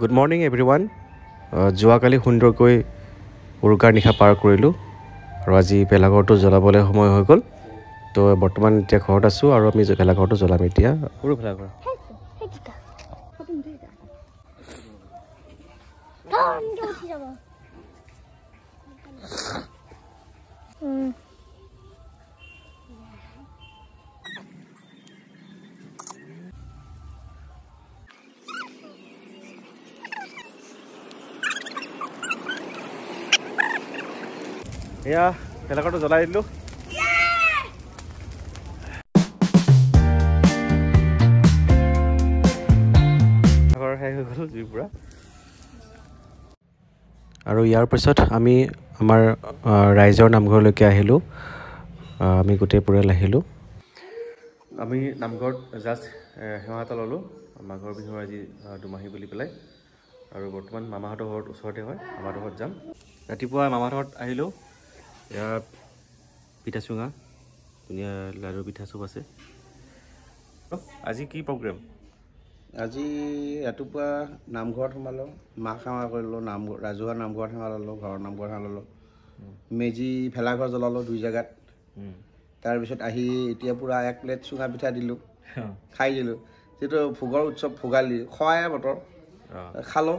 Good morning everyone. যোৱাকালি সুন্দৰকৈ উৰুকাৰ নিশা পাৰ কৰিলোঁ আৰু আজি ভেলাঘৰটো জ্বলাবলৈ সময় হৈ গ'ল তো বৰ্তমান এতিয়া ঘৰত আছোঁ আৰু আমি ভেলাঘৰটো জ্বলাম এতিয়া সৰু ভেলাঘৰ এয়া ভেলাঘৰটো জ্বলাই দিলোঁ শেষ হৈ গ'ল জুইৰ পৰা আৰু ইয়াৰ পিছত আমি আমাৰ ৰাইজৰ নামঘৰলৈকে আহিলোঁ আমি গোটেই পৰিয়াল আহিলোঁ আমি নামঘৰত জাষ্ট সেৱা এটা ল'লোঁ মাঘৰ বিহুৰ আজি দুমাহী বুলি পেলাই আৰু বৰ্তমান মামাহঁতৰ ঘৰত ওচৰতে হয় মামাহঁতৰ ঘৰত যাম ৰাতিপুৱা মামাহঁতৰ ঘৰত আহিলোঁ ইয়াত পিঠা চুঙা ধুনীয়া লাড়ু পিঠা চব আছে আজি কি প্ৰগ্ৰেম আজি ৰাতিপুৱা নামঘৰত সোমালোঁ মাহ সেৱা কৰিলোঁ ৰাজহুৱা নামঘৰত সেৱা ল'লোঁ ঘৰৰ নামঘৰত সেৱা ল'লোঁ মেজি ভেলাঘৰ জ্বলালোঁ 2 জেগাত তাৰপিছত আহি এতিয়া পূৰা 1 প্লেট চুঙা পিঠা দিলোঁ খাই দিলোঁ যিটো ভোগৰ উৎসৱ ভোগালী খোৱাই বতৰ খালোঁ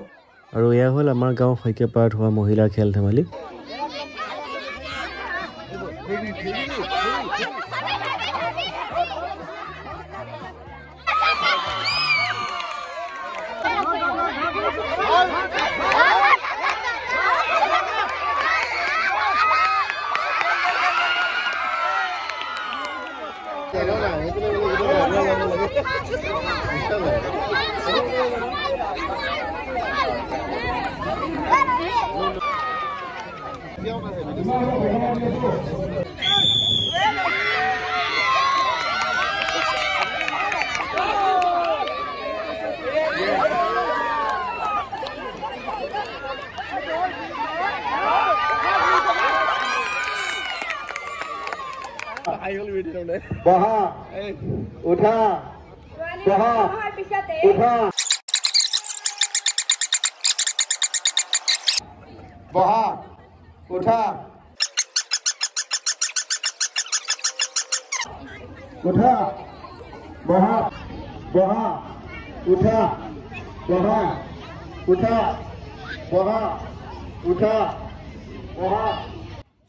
আৰু এয়া হ'ল আমাৰ গাঁও শইকীয়াপাৰাত হোৱা মহিলাৰ খেল ধেমালি বহা উঠা বহা উঠা বহা উঠা উঠা বহা বহা উঠা বহা উঠা বহা উঠা বহা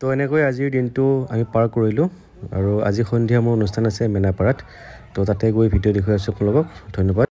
তো এনেকৈ আজিৰ দিনটো আমি পাৰ কৰিলোঁ আৰু আজি সন্ধিয়া মোৰ অনুষ্ঠান আছে মেনাপাৰাত তো তাতে গৈ ভিডিঅ' দেখুৱাই আছোঁ আপোনালোকক ধন্যবাদ